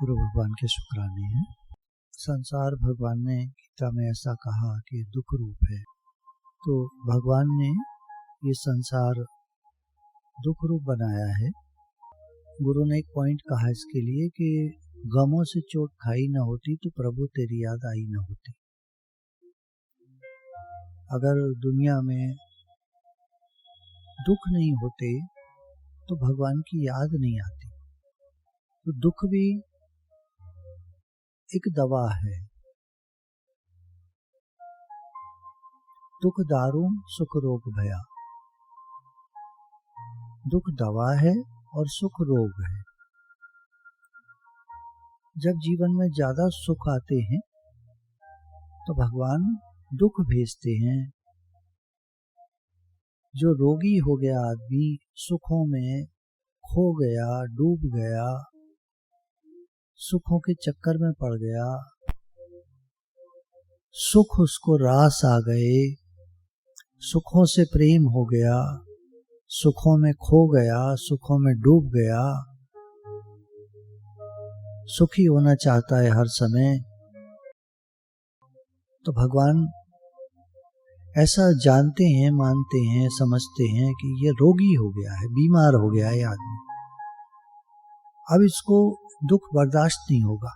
गुरु भगवान के शुक्राने हैं। संसार भगवान ने गीता में ऐसा कहा कि दुख रूप है, तो भगवान ने ये संसार दुख रूप बनाया है। गुरु ने एक पॉइंट कहा इसके लिए कि गमों से चोट खाई न होती तो प्रभु तेरी याद आई न होती। अगर दुनिया में दुख नहीं होते तो भगवान की याद नहीं आती। तो दुख भी एक दवा है। दुख दारू सुख रोग भया। दुख दवा है और सुख रोग है। जब जीवन में ज्यादा सुख आते हैं तो भगवान दुख भेजते हैं। जो रोगी हो गया आदमी, सुखों में खो गया, डूब गया, सुखों के चक्कर में पड़ गया, सुख उसको रास आ गए, सुखों से प्रेम हो गया, सुखों में खो गया, सुखों में डूब गया, सुखी होना चाहता है हर समय, तो भगवान ऐसा जानते हैं, मानते हैं, समझते हैं कि ये रोगी हो गया है, बीमार हो गया है आदमी, अब इसको दुख बर्दाश्त नहीं होगा,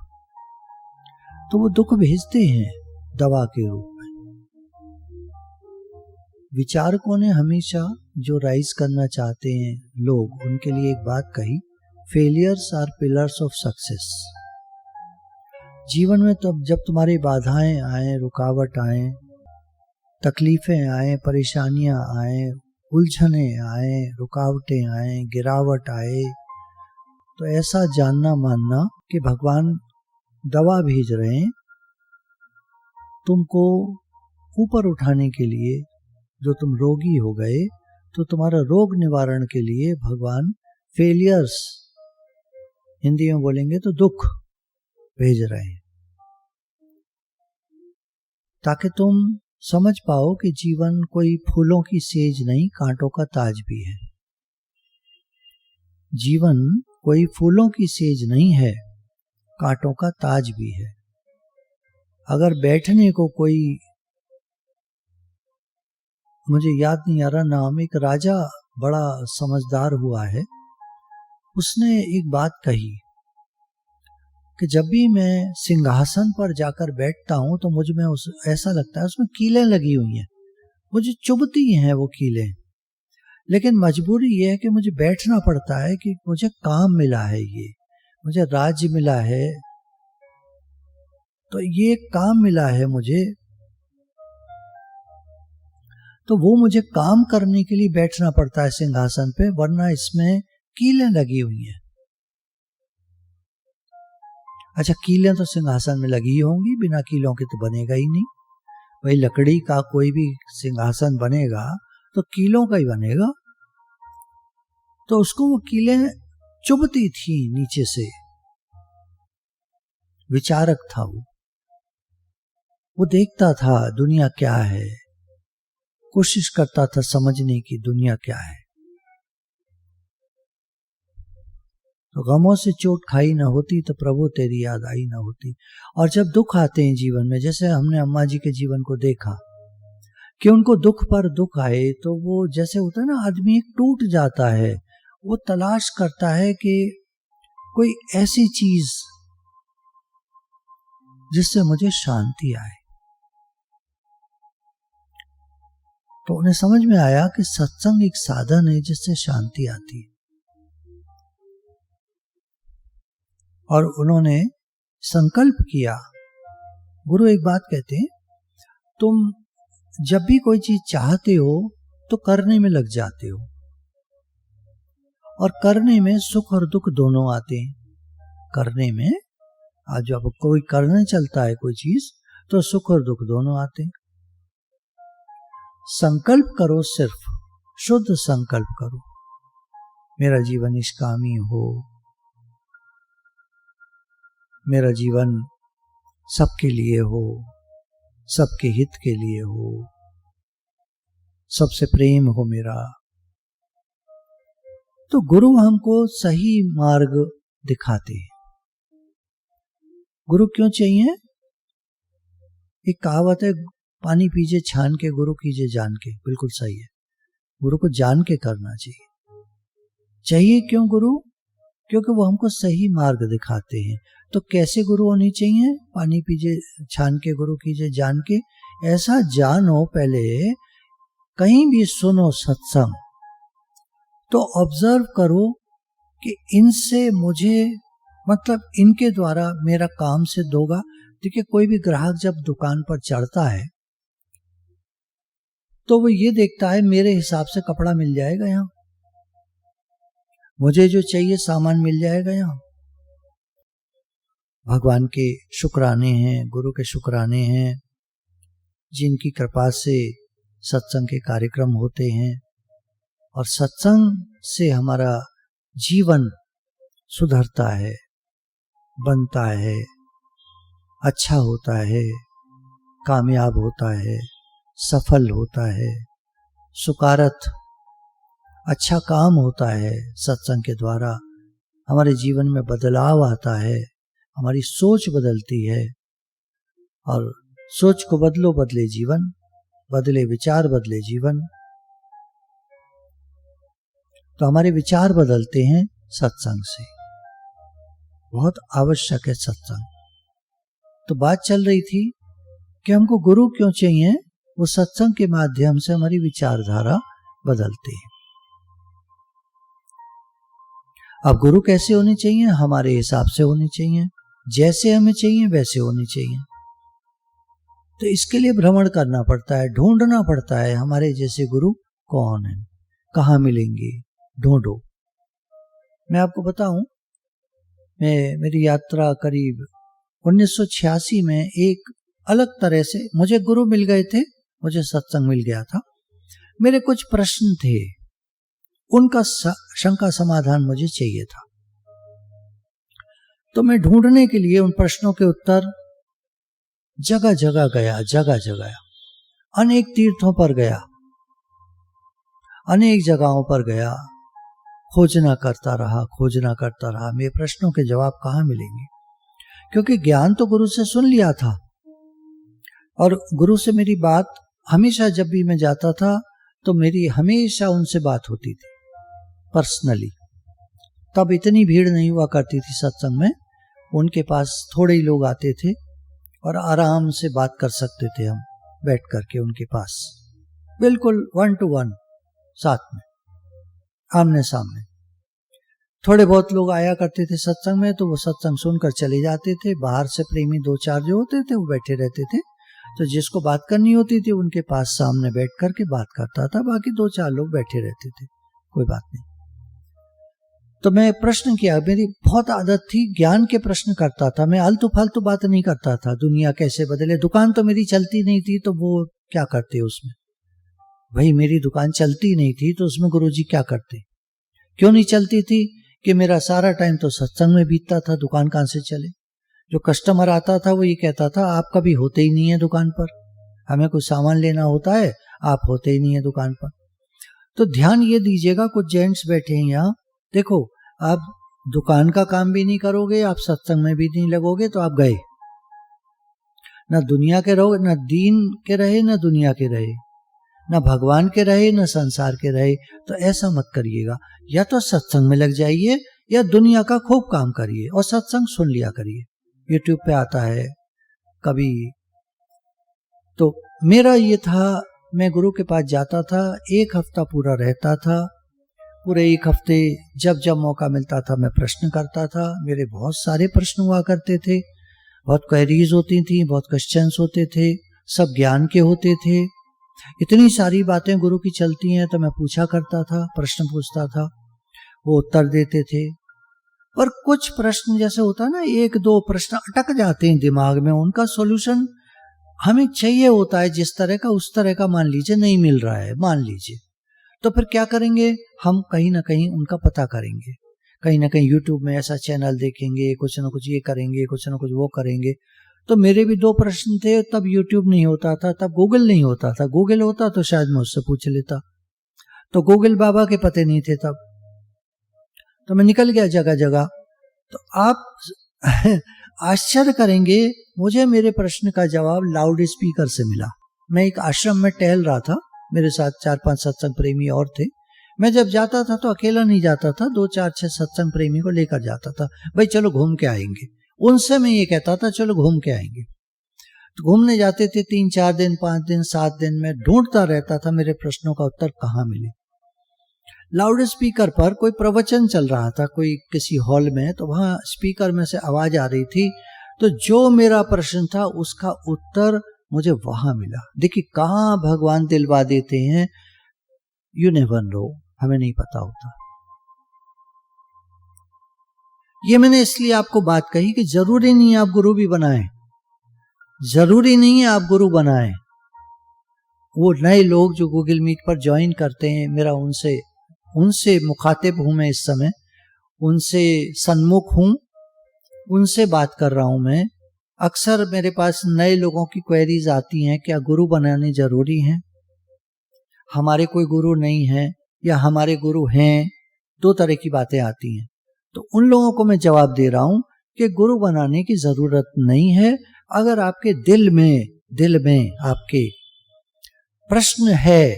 तो वो दुख भेजते हैं दवा के रूप में। विचारकों ने हमेशा जो राइज करना चाहते हैं लोग, उनके लिए एक बात कही, failures are pillars of success. जीवन में तब जब तुम्हारी बाधाएं आए, रुकावट आए, तकलीफें आए, परेशानियां आए, उलझने आए, रुकावटें आए, गिरावट आए, तो ऐसा जानना मानना कि भगवान दवा भेज रहे हैं तुमको ऊपर उठाने के लिए। जो तुम रोगी हो गए तो तुम्हारा रोग निवारण के लिए भगवान फेलियर्स, हिंदी में बोलेंगे तो दुख भेज रहे हैं, ताकि तुम समझ पाओ कि जीवन कोई फूलों की सेज नहीं, कांटों का ताज भी है। जीवन कोई फूलों की सेज नहीं है, कांटों का ताज भी है। अगर बैठने को कोई, मुझे याद नहीं आ रहा नाम, एक राजा बड़ा समझदार हुआ है, उसने एक बात कही कि जब भी मैं सिंहासन पर जाकर बैठता हूं तो मुझ में ऐसा लगता है उसमें कीलें लगी हुई हैं, मुझे चुभती हैं वो कीलें, लेकिन मजबूरी ये है कि मुझे बैठना पड़ता है कि मुझे काम मिला है, ये मुझे राज्य मिला है, तो ये काम मिला है मुझे, तो वो मुझे काम करने के लिए बैठना पड़ता है सिंहासन पे, वरना इसमें कीलें लगी हुई हैं। अच्छा, कीलें तो सिंहासन में लगी होंगी, बिना कीलों के तो बनेगा ही नहीं। वही लकड़ी का कोई भी सिंहासन बनेगा तो कीलों का ही बनेगा। तो उसको वो कीलें चुभती थी नीचे से। विचारक था वो देखता था दुनिया क्या है, कोशिश करता था समझने की दुनिया क्या है। तो गमों से चोट खाई न होती तो प्रभु तेरी याद आई न होती। और जब दुख आते हैं जीवन में, जैसे हमने अम्मा जी के जीवन को देखा कि उनको दुख पर दुख आए, तो वो जैसे होता है ना, आदमी एक टूट जाता है, वो तलाश करता है कि कोई ऐसी चीज जिससे मुझे शांति आए। तो उन्हें समझ में आया कि सत्संग एक साधन है जिससे शांति आती है। और उन्होंने संकल्प किया। गुरु एक बात कहते हैं, तुम जब भी कोई चीज चाहते हो तो करने में लग जाते हो, और करने में सुख और दुख दोनों आते हैं। करने में, आज जब कोई करने चलता है कोई चीज, तो सुख और दुख दोनों आते हैं। संकल्प करो, सिर्फ शुद्ध संकल्प करो, मेरा जीवन निष्कामी हो, मेरा जीवन सबके लिए हो, सबके हित के लिए हो, सबसे प्रेम हो मेरा, तो गुरु हमको सही मार्ग दिखाते हैं। गुरु क्यों चाहिए? एक कहावत है, पानी पीजिए छान के, गुरु कीजिए जान के। बिल्कुल सही है, गुरु को जान के करना चाहिए। चाहिए क्यों गुरु? क्योंकि वो हमको सही मार्ग दिखाते हैं। तो कैसे गुरु होनी चाहिए? पानी पीजिए छान के, गुरु कीजिए जान के। ऐसा जानो, पहले कहीं भी सुनो सत्संग तो ऑब्जर्व करो कि इनसे मुझे, मतलब इनके द्वारा मेरा काम सिद्ध होगा। देखिए, कोई भी ग्राहक जब दुकान पर चढ़ता है तो वो ये देखता है मेरे हिसाब से कपड़ा मिल जाएगा यहाँ, मुझे जो चाहिए सामान मिल जाएगा यहाँ। भगवान के शुक्राने हैं, गुरु के शुक्राने हैं, जिनकी कृपा से सत्संग के कार्यक्रम होते हैं और सत्संग से हमारा जीवन सुधरता है, बनता है, अच्छा होता है, कामयाब होता है, सफल होता है, सुकारत अच्छा काम होता है। सत्संग के द्वारा हमारे जीवन में बदलाव आता है, हमारी सोच बदलती है, और सोच को बदलो बदले जीवन, बदले विचार बदले जीवन। तो हमारे विचार बदलते हैं सत्संग से, बहुत आवश्यक है सत्संग। तो बात चल रही थी कि हमको गुरु क्यों चाहिए? वो सत्संग के माध्यम से हमारी विचारधारा बदलते हैं। अब गुरु कैसे होने चाहिए? हमारे हिसाब से होने चाहिए, जैसे हमें चाहिए वैसे होने चाहिए। तो इसके लिए भ्रमण करना पड़ता है, ढूंढना पड़ता है हमारे जैसे गुरु कौन है, कहाँ मिलेंगे, ढूंढो। मैं आपको बताऊं, मेरी यात्रा करीब 1986 में एक अलग तरह से मुझे गुरु मिल गए थे, मुझे सत्संग मिल गया था। मेरे कुछ प्रश्न थे, उनका शंका समाधान मुझे चाहिए था। तो मैं ढूंढने के लिए उन प्रश्नों के उत्तर जगह जगह गया, जगह जगह अनेक तीर्थों पर गया, अनेक जगहों पर गया, खोजना करता रहा। मेरे प्रश्नों के जवाब कहाँ मिलेंगे? क्योंकि ज्ञान तो गुरु से सुन लिया था, और गुरु से मेरी बात हमेशा, जब भी मैं जाता था तो मेरी हमेशा उनसे बात होती थी पर्सनली। तब इतनी भीड़ नहीं हुआ करती थी सत्संग में, उनके पास थोड़े ही लोग आते थे और आराम से बात कर सकते थे हम बैठ करके उनके पास, बिल्कुल 1 to 1 साथ में, आमने सामने। थोड़े बहुत लोग आया करते थे सत्संग में, तो वो सत्संग सुनकर चले जाते थे। बाहर से प्रेमी 2-4 जो होते थे वो बैठे रहते थे, तो जिसको बात करनी होती थी उनके पास सामने बैठ करके बात करता था, बाकी 2-4 लोग बैठे रहते थे, कोई बात नहीं। तो मैं प्रश्न किया, मेरी बहुत आदत थी, ज्ञान के प्रश्न करता था मैं, आलतू फालतू बात नहीं करता था। दुनिया कैसे बदले, दुकान तो मेरी चलती नहीं थी, तो वो क्या करते उसमें? भाई मेरी दुकान चलती नहीं थी तो उसमें गुरुजी क्या करते? क्यों नहीं चलती थी? कि मेरा सारा टाइम तो सत्संग में बीतता था, दुकान कहां से चले? जो कस्टमर आता था वो ये कहता था, आप कभी होते ही नहीं है दुकान पर, हमें कुछ सामान लेना होता है, आप होते ही नहीं है दुकान पर। तो ध्यान ये दीजिएगा, कुछ जेंट्स बैठे हैं यहाँ, देखो आप दुकान का काम भी नहीं करोगे, आप सत्संग में भी नहीं लगोगे, तो आप गए, ना दुनिया के रहो, ना दीन के रहे, ना दुनिया के रहे, ना भगवान के रहे, ना संसार के रहे। तो ऐसा मत करिएगा, या तो सत्संग में लग जाइए या दुनिया का खूब काम करिए और सत्संग सुन लिया करिए, यूट्यूब पे आता है कभी। तो मेरा ये था, मैं गुरु के पास जाता था, 1 हफ्ता पूरा रहता था। पूरे 1 हफ्ते जब जब मौका मिलता था मैं प्रश्न करता था। मेरे बहुत सारे प्रश्न हुआ करते थे, बहुत क्वेरीज होती थी, बहुत क्वेश्चंस होते थे, सब ज्ञान के होते थे। इतनी सारी बातें गुरु की चलती हैं, तो मैं पूछा करता था, प्रश्न पूछता था, वो उत्तर देते थे। और कुछ प्रश्न जैसे होता है ना, 1-2 प्रश्न अटक जाते हैं दिमाग में, उनका सॉल्यूशन हमें चाहिए होता है जिस तरह का, उस तरह का मान लीजिए नहीं मिल रहा है, मान लीजिए, तो फिर क्या करेंगे हम? कहीं ना कहीं उनका पता करेंगे, कहीं ना कहीं यूट्यूब में ऐसा चैनल देखेंगे, कुछ ना कुछ ये करेंगे, कुछ ना कुछ वो करेंगे। तो मेरे भी 2 प्रश्न थे, तब यूट्यूब नहीं होता था, तब गूगल नहीं होता था। गूगल होता तो शायद मैं उससे पूछ लेता, तो गूगल बाबा के पते नहीं थे तब, तो मैं निकल गया जगह जगह। तो आश्चर्य करेंगे, मुझे मेरे प्रश्न का जवाब लाउड स्पीकर से मिला। मैं एक आश्रम में टहल रहा था, मेरे साथ 4-5 सत्संग प्रेमी और थे। मैं जब जाता था तो अकेला नहीं जाता था, 2-4-6 सत्संग प्रेमी को लेकर जाता था। भाई चलो घूम के आएंगे। उनसे मैं ये कहता था चलो घूम के आएंगे। तो घूमने जाते थे 3-4 दिन, 5 दिन, 7 दिन में ढूंढता रहता था मेरे प्रश्नों का उत्तर कहाँ मिले। लाउड स्पीकर पर कोई प्रवचन चल रहा था कोई किसी हॉल में, तो वहां स्पीकर में से आवाज आ रही थी, तो जो मेरा प्रश्न था उसका उत्तर मुझे वहां मिला। देखिए कहाँ भगवान दिलवा देते हैं, यू नेवर नो, हमें नहीं पता होता। ये मैंने इसलिए आपको बात कही कि जरूरी नहीं है आप गुरु भी बनाएं, जरूरी नहीं है आप गुरु बनाएं। वो नए लोग जो गूगल मीट पर ज्वाइन करते हैं, मेरा उनसे मुखातिब हूं मैं इस समय, उनसे सन्मुख हूं, उनसे बात कर रहा हूं मैं। अक्सर मेरे पास नए लोगों की क्वेरीज आती हैं, क्या गुरु बनाने जरूरी हैं, हमारे कोई गुरु नहीं है या हमारे गुरु हैं, 2 तरह की बातें आती हैं। तो उन लोगों को मैं जवाब दे रहा हूं कि गुरु बनाने की जरूरत नहीं है। अगर आपके दिल में आपके प्रश्न है,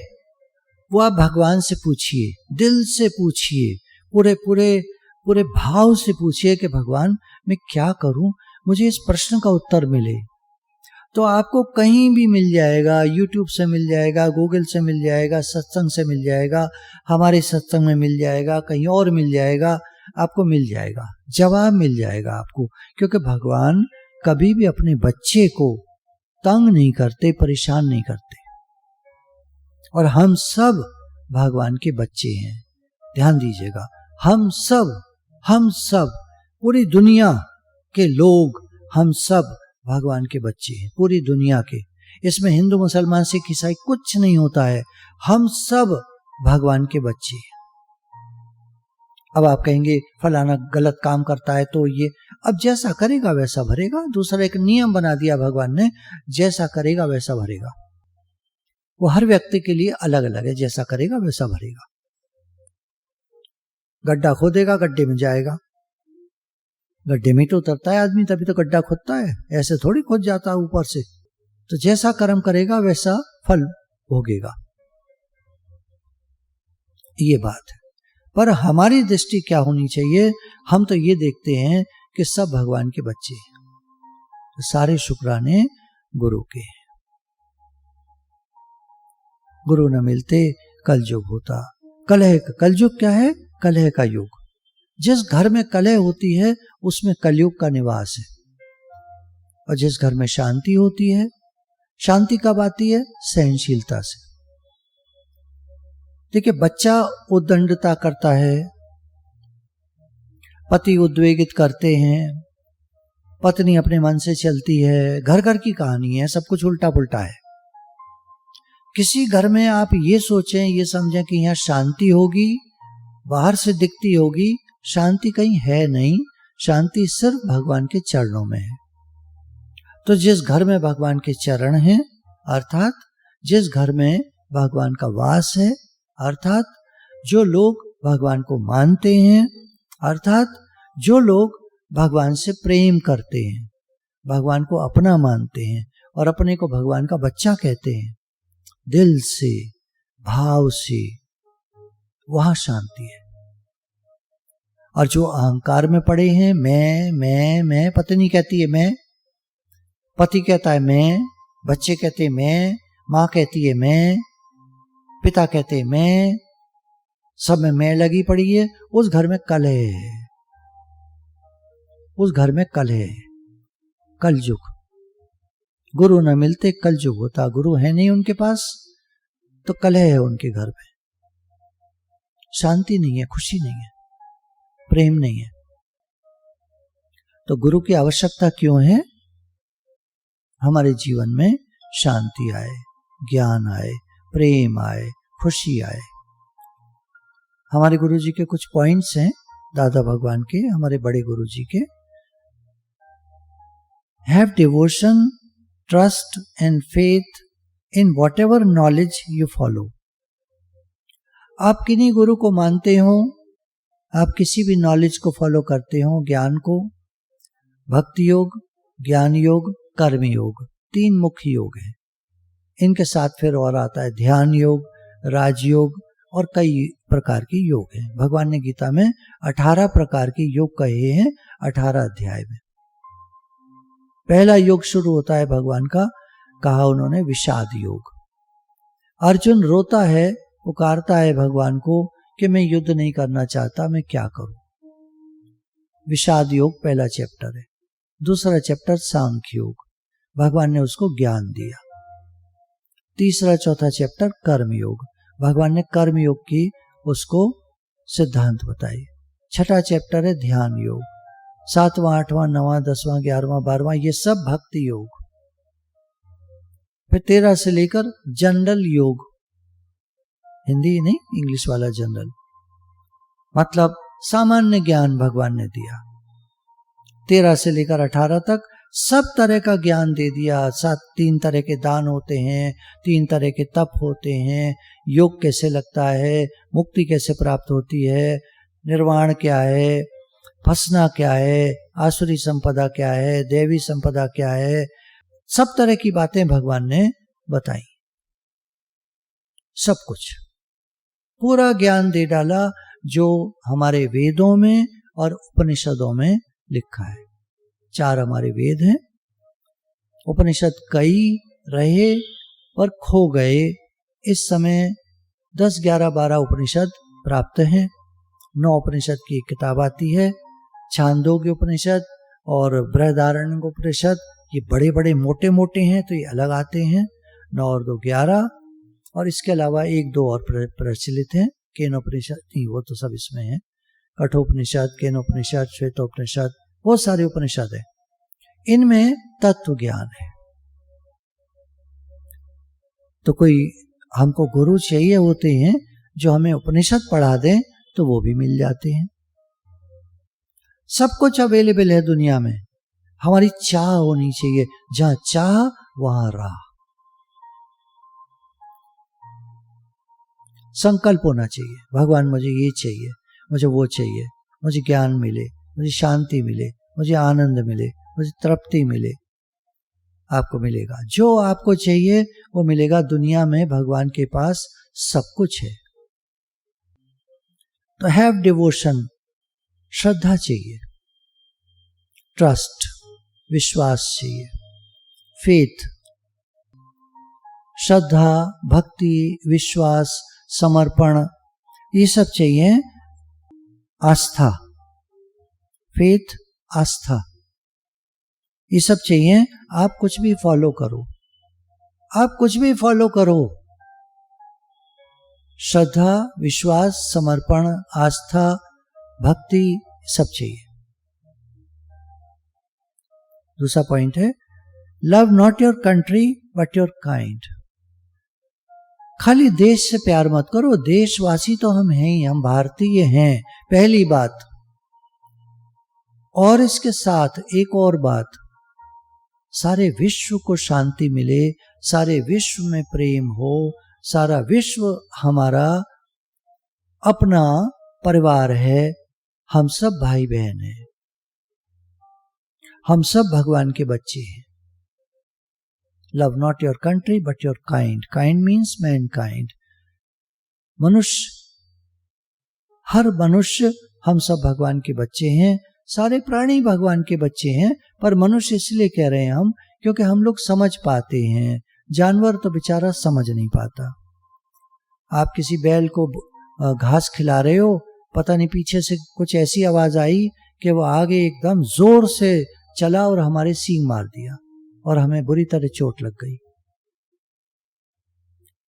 वो आप भगवान से पूछिए, दिल से पूछिए, पूरे भाव से पूछिए कि भगवान मैं क्या करूं, मुझे इस प्रश्न का उत्तर मिले। तो आपको कहीं भी मिल जाएगा, यूट्यूब से मिल जाएगा, गूगल से मिल जाएगा, सत्संग से मिल जाएगा, हमारे सत्संग में मिल जाएगा, कहीं और मिल जाएगा, आपको मिल जाएगा, जवाब मिल जाएगा आपको। क्योंकि भगवान कभी भी अपने बच्चे को तंग नहीं करते, परेशान नहीं करते। और हम सब भगवान के बच्चे हैं, ध्यान दीजिएगा, हम सब पूरी दुनिया के लोग, हम सब भगवान के बच्चे हैं, पूरी दुनिया के। इसमें हिंदू, मुसलमान, सिख, ईसाई कुछ नहीं होता है, हम सब भगवान के बच्चे हैं। अब आप कहेंगे फलाना गलत काम करता है तो ये, अब जैसा करेगा वैसा भरेगा। दूसरा एक नियम बना दिया भगवान ने, जैसा करेगा वैसा भरेगा। वो हर व्यक्ति के लिए अलग अलग है, जैसा करेगा वैसा भरेगा। गड्ढा खोदेगा, गड्ढे में जाएगा, गड्ढे में तो उतरता है आदमी, तभी तो गड्ढा खोदता है, ऐसे थोड़ी खोद जाता है ऊपर से। तो जैसा कर्म करेगा वैसा फल भोगेगा, ये बात है। पर हमारी दृष्टि क्या होनी चाहिए, हम तो ये देखते हैं कि सब भगवान के बच्चे हैं, तो सारे शुक्राने गुरु के हैं। गुरु न मिलते कलयुग होता। कलयुग क्या है? कलह का युग। जिस घर में कलह होती है उसमें कलयुग का निवास है, और जिस घर में शांति होती है, शांति कब आती है? सहनशीलता से। देखिए बच्चा उद्दंडता करता है, पति उद्वेगित करते हैं, पत्नी अपने मन से चलती है, घर घर की कहानी है, सब कुछ उल्टा पुल्टा है। किसी घर में आप ये सोचें, ये समझें कि यहाँ शांति होगी, बाहर से दिखती होगी, शांति कहीं है नहीं, शांति सिर्फ भगवान के चरणों में है। तो जिस घर में भगवान के चरण हैं, अर्थात जिस घर में भगवान का वास है, अर्थात जो लोग भगवान को मानते हैं, अर्थात जो लोग भगवान से प्रेम करते हैं, भगवान को अपना मानते हैं और अपने को भगवान का बच्चा कहते हैं, दिल से, भाव से, वहां शांति है। और जो अहंकार में पड़े हैं, मैं, पत्नी कहती है मैं, पति कहता है मैं, बच्चे कहते हैं मैं, माँ कहती है मैं, पिता कहते हैं मैं, सब में मैं लगी पड़ी है, उस घर में कलह है, उस घर में कलह है, कलयुग। गुरु न मिलते कलयुग होता। गुरु है नहीं उनके पास तो कलह है उनके घर में, शांति नहीं है, खुशी नहीं है, प्रेम नहीं है। तो गुरु की आवश्यकता क्यों है? हमारे जीवन में शांति आए, ज्ञान आए, प्रेम आए, खुशी आए। हमारे गुरु जी के कुछ पॉइंट्स हैं, दादा भगवान के, हमारे बड़े गुरु जी के। Have devotion, trust and faith in what ever knowledge you follow. आप किन्हीं गुरु को मानते हो, आप किसी भी नॉलेज को फॉलो करते हो, ज्ञान को, भक्ति योग, ज्ञान योग, कर्म योग, 3 मुख्य योग हैं। इनके साथ फिर और आता है ध्यान योग, राजयोग और कई प्रकार के योग हैं। भगवान ने गीता में 18 प्रकार के योग कहे हैं 18 अध्याय में। पहला योग शुरू होता है भगवान का, कहा उन्होंने विषाद योग। अर्जुन रोता है, पुकारता है भगवान को कि मैं युद्ध नहीं करना चाहता, मैं क्या करूं। विषाद योग पहला चैप्टर है। दूसरा चैप्टर सांख्य योग, भगवान ने उसको ज्ञान दिया। तीसरा चौथा चैप्टर कर्म योग, भगवान ने कर्म योग की उसको सिद्धांत बताए। छठा चैप्टर है ध्यान योग। 7वां, 8वां, 9वां, 10वां, 11वां, 12वां ये सब भक्ति योग। फिर 13 से लेकर जनरल योग, हिंदी नहीं इंग्लिश वाला जनरल, मतलब सामान्य ज्ञान भगवान ने दिया। 13 से लेकर 18 तक सब तरह का ज्ञान दे दिया। 3 तरह के दान होते हैं, 3 तरह के तप होते हैं, योग कैसे लगता है, मुक्ति कैसे प्राप्त होती है, निर्वाण क्या है, फंसना क्या है, आसुरी संपदा क्या है, देवी संपदा क्या है, सब तरह की बातें भगवान ने बताई। सब कुछ पूरा ज्ञान दे डाला जो हमारे वेदों में और उपनिषदों में लिखा है। 4 हमारे वेद हैं। उपनिषद कई रहे पर खो गए। इस समय 10, 11, 12 उपनिषद प्राप्त हैं। 9 उपनिषद की एक किताब आती है, छांदोग्य उपनिषद और बृहदारण्यक उपनिषद। ये बड़े बड़े मोटे मोटे हैं तो ये अलग आते हैं। 9 और 2 11, और इसके अलावा 1, 2 और प्रचलित हैं। केनोपनिषद नहीं, वो तो सब इसमें है। कठोपनिषद, केनोपनिषद, श्वेतोपनिषद, बहुत सारे उपनिषद है। इनमें तत्व ज्ञान है। तो कोई हमको गुरु चाहिए होते हैं जो हमें उपनिषद पढ़ा दें तो वो भी मिल जाते हैं। सब कुछ अवेलेबल है दुनिया में। हमारी चाह होनी चाहिए, जहां चाह वहां राह। संकल्प होना चाहिए, भगवान मुझे ये चाहिए, मुझे वो चाहिए, मुझे ज्ञान मिले, मुझे शांति मिले, मुझे आनंद मिले, मुझे तृप्ति मिले। आपको मिलेगा जो आपको चाहिए, वो मिलेगा। दुनिया में भगवान के पास सब कुछ है। तो हैव डिवोशन, श्रद्धा चाहिए, ट्रस्ट, विश्वास चाहिए, फेथ। श्रद्धा, भक्ति, विश्वास, समर्पण, ये सब चाहिए। आस्था, फेथ, आस्था, ये सब चाहिए। आप कुछ भी फॉलो करो, आप कुछ भी फॉलो करो, श्रद्धा, विश्वास, समर्पण, आस्था, भक्ति, सब चाहिए। दूसरा पॉइंट है love not your country but your kind. खाली देश से प्यार मत करो, देशवासी तो हम हैं ही, हम भारतीय हैं, पहली बात। और इसके साथ एक और बात, सारे विश्व को शांति मिले, सारे विश्व में प्रेम हो, सारा विश्व हमारा अपना परिवार है, हम सब भाई बहन हैं, हम सब भगवान के बच्चे हैं। Love not your country but your kind. Kind means Mankind, मनुष्य, हर मनुष्य, हम सब भगवान के बच्चे हैं। सारे प्राणी भगवान के बच्चे हैं, पर मनुष्य इसलिए कह रहे हैं हम, क्योंकि हम लोग समझ पाते हैं। जानवर तो बेचारा समझ नहीं पाता। आप किसी बैल को घास खिला रहे हो, पता नहीं पीछे से कुछ ऐसी आवाज आई कि वो आगे एकदम जोर से चला और हमारे सींग मार दिया और हमें बुरी तरह चोट लग गई,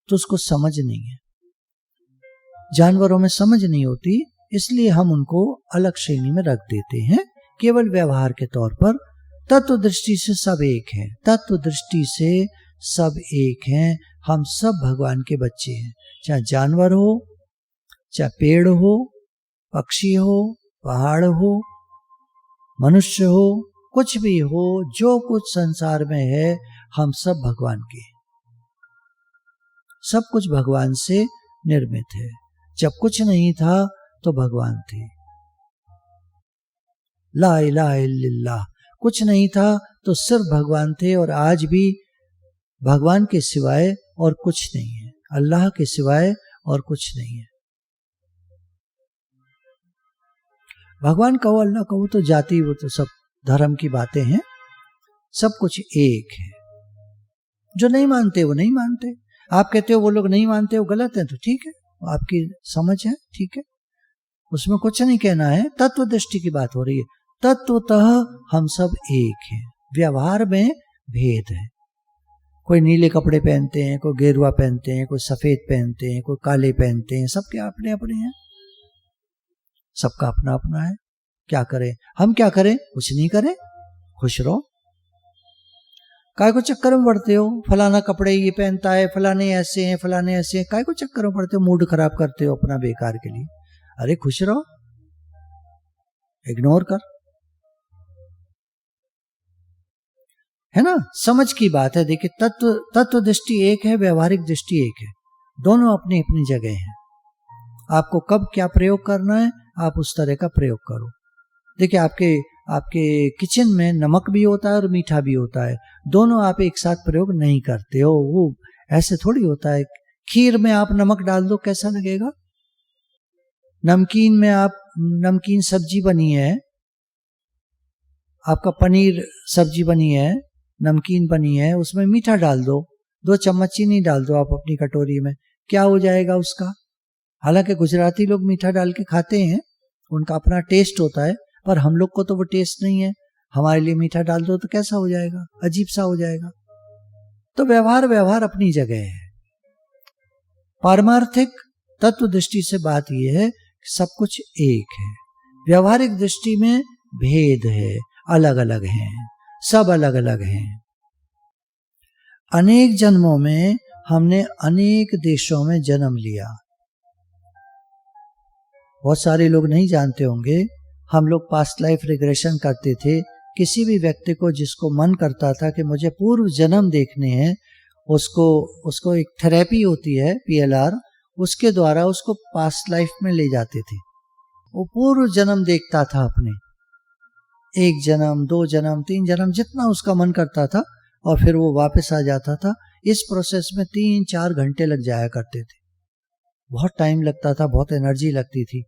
तो उसको समझ नहीं है। जानवरों में समझ नहीं होती, इसलिए हम उनको अलग श्रेणी में रख देते हैं, केवल व्यवहार के तौर पर। तत्व दृष्टि से सब एक हैं, तत्व दृष्टि से सब एक हैं। हम सब भगवान के बच्चे हैं, चाहे जानवर हो, चाहे पेड़ हो, पक्षी हो, पहाड़ हो, मनुष्य हो, कुछ भी हो, जो कुछ संसार में है, हम सब भगवान के। सब कुछ भगवान से निर्मित है। जब कुछ नहीं था तो भगवान थे। ला इलाहा इल्लल्लाह, कुछ नहीं था तो सिर्फ भगवान थे, और आज भी भगवान के सिवाय और कुछ नहीं है, अल्लाह के सिवाय और कुछ नहीं है। भगवान कहो अल्लाह कहो तो जाति, वो तो सब धर्म की बातें हैं, सब कुछ एक है। जो नहीं मानते वो नहीं मानते, आप कहते हो वो लोग नहीं मानते वो गलत है, तो ठीक है, आपकी समझ है, ठीक है, उसमें कुछ नहीं कहना है। तत्व दृष्टि की बात हो रही है। तत्वतः हम सब एक हैं, व्यवहार में भेद है। कोई नीले कपड़े पहनते हैं, कोई गेरुआ पहनते हैं, कोई सफेद पहनते हैं, कोई काले पहनते हैं, सबके अपने अपने हैं, सबका अपना अपना है। क्या करें हम, क्या करें, कुछ नहीं करें, खुश रहो। काय को चक्कर में पड़ते हो, फलाना कपड़े ये पहनता है, फलाने ऐसे हैं, फलाने ऐसे हैं, काय को चक्कर में पड़ते हो, मूड खराब करते हो अपना बेकार के लिए। अरे खुश रहो, इग्नोर कर, है ना। समझ की बात है। देखिए तत्व दृष्टि एक है, व्यवहारिक दृष्टि एक है, दोनों अपनी अपनी जगह हैं। आपको कब क्या प्रयोग करना है, आप उस तरह का प्रयोग करो। देखिए आपके किचन में नमक भी होता है और मीठा भी होता है, दोनों आप एक साथ प्रयोग नहीं करते हो। वो ऐसे थोड़ी होता है। खीर में आप नमक डाल दो, कैसा लगेगा। नमकीन में आप, नमकीन सब्जी बनी है, आपका पनीर सब्जी बनी है, नमकीन बनी है, उसमें मीठा डाल दो, 2 चम्मच चीनी डाल दो आप अपनी कटोरी में, क्या हो जाएगा उसका। हालांकि गुजराती लोग मीठा डाल के खाते हैं, उनका अपना टेस्ट होता है, पर हम लोग को तो वो टेस्ट नहीं है। हमारे लिए मीठा डाल दो तो कैसा हो जाएगा, अजीब सा हो जाएगा। तो व्यवहार अपनी जगह है। पारमार्थिक तत्व दृष्टि से बात यह है कि सब कुछ एक है। व्यवहारिक दृष्टि में भेद है, अलग अलग हैं, सब अलग अलग हैं। अनेक जन्मों में हमने अनेक देशों में जन्म लिया। बहुत सारे लोग नहीं जानते होंगे, हम लोग पास्ट लाइफ रिग्रेशन करते थे। किसी भी व्यक्ति को जिसको मन करता था कि मुझे पूर्व जन्म देखने हैं, उसको एक थेरेपी होती है PLR, उसके द्वारा उसको पास्ट लाइफ में ले जाते थे। वो पूर्व जन्म देखता था अपने, 1 जन्म 2 जन्म 3 जन्म, जितना उसका मन करता था, और फिर वो वापस आ जाता था। इस प्रोसेस में 3-4 घंटे लग जाया करते थे, बहुत टाइम लगता था, बहुत एनर्जी लगती थी।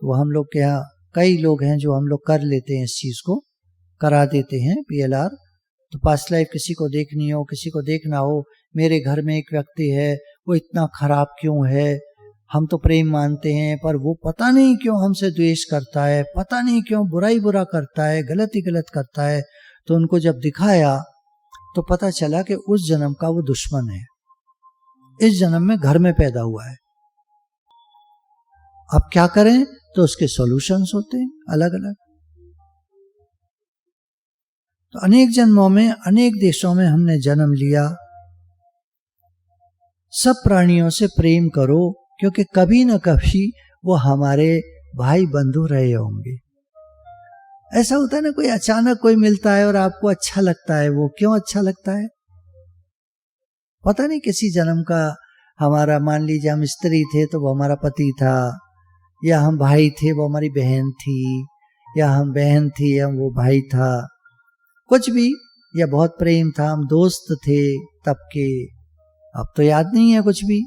वो हम लोग के यहाँ कई लोग हैं जो हम लोग कर लेते हैं, इस चीज को करा देते हैं PLR। तो पास्ट लाइफ किसी को देखनी हो, किसी को देखना हो, मेरे घर में एक व्यक्ति है, वो इतना खराब क्यों है, हम तो प्रेम मानते हैं, पर वो पता नहीं क्यों हमसे द्वेष करता है, पता नहीं क्यों बुरा करता है, गलत ही गलत करता है। तो उनको जब दिखाया तो पता चला कि उस जन्म का वो दुश्मन है, इस जन्म में घर में पैदा हुआ है। अब क्या करें, तो उसके सॉल्यूशंस होते हैं अलग अलग। तो अनेक जन्मों में अनेक देशों में हमने जन्म लिया। सब प्राणियों से प्रेम करो, क्योंकि कभी न कभी वो हमारे भाई बंधु रहे होंगे। ऐसा होता है ना, कोई अचानक कोई मिलता है और आपको अच्छा लगता है। वो क्यों अच्छा लगता है, पता नहीं, किसी जन्म का हमारा, मान लीजिए हम स्त्री थे तो वो हमारा पति था, या हम भाई थे वो हमारी बहन थी, या हम बहन थी हम वो भाई था, कुछ भी, या बहुत प्रेम था, हम दोस्त थे तब के। अब तो याद नहीं है कुछ भी,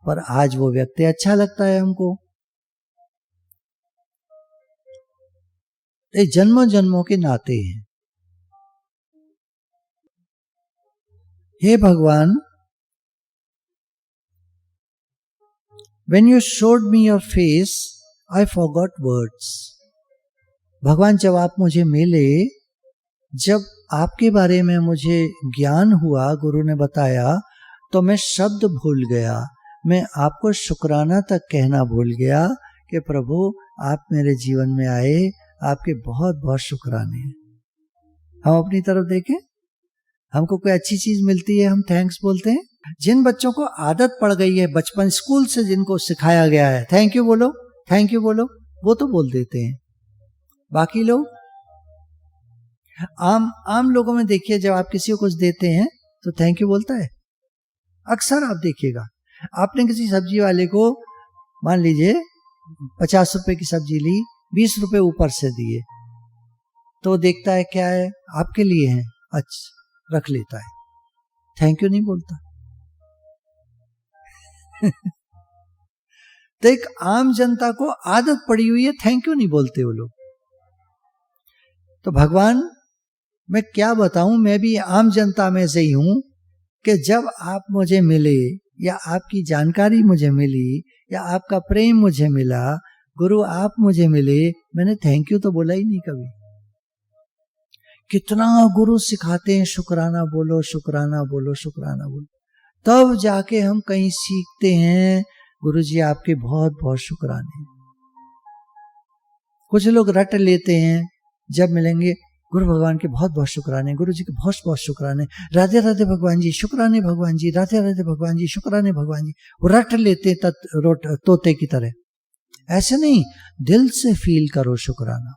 पर आज वो व्यक्ति अच्छा लगता है हमको। ये जन्मों जन्मों के नाते हैं। हे भगवान, when you showed me your face, I forgot words. भगवान जब आप मुझे मिले, जब आपके बारे में मुझे ज्ञान हुआ, गुरु ने बताया, तो मैं शब्द भूल गया। मैं आपको शुक्राना तक कहना भूल गया कि प्रभु आप मेरे जीवन में आए, आपके बहुत बहुत शुक्राने। हम अपनी तरफ देखें, हमको कोई अच्छी चीज मिलती है हम थैंक्स बोलते हैं। जिन बच्चों को आदत पड़ गई है बचपन स्कूल से, जिनको सिखाया गया है थैंक यू बोलो, थैंक यू बोलो, वो तो बोल देते हैं। बाकी लोग, आम लोगों में देखिए, जब आप किसी को कुछ देते हैं तो थैंक यू बोलता है। अक्सर आप देखिएगा, आपने किसी सब्जी वाले को, मान लीजिए 50 रुपए की सब्जी ली, 20 रुपए ऊपर से दिए, तो वो देखता है क्या है, आपके लिए है, अच्छा रख लेता है, थैंक यू नहीं बोलता। तो एक आम जनता को आदत पड़ी हुई है, थैंक यू नहीं बोलते वो लोग। तो भगवान, मैं क्या बताऊं, मैं भी आम जनता में से ही हूं कि जब आप मुझे मिले या आपकी जानकारी मुझे मिली या आपका प्रेम मुझे मिला, गुरु आप मुझे मिले, मैंने थैंक यू तो बोला ही नहीं कभी। कितना गुरु सिखाते हैं शुक्राना बोलो, शुक्राना बोलो, शुक्राना बोलो, तब जाके हम कहीं सीखते हैं गुरु जी आपके बहुत बहुत शुक्राने। कुछ लोग रट लेते हैं, जब मिलेंगे गुरु भगवान के बहुत बहुत शुक्राने, गुरु जी के बहुत बहुत शुक्राने, राधे राधे भगवान जी, शुक्राने भगवान जी, राधे राधे भगवान जी, शुक्राने भगवान जी। वो रट लेते तोते की तरह। ऐसे नहीं, दिल से फील करो शुक्राना।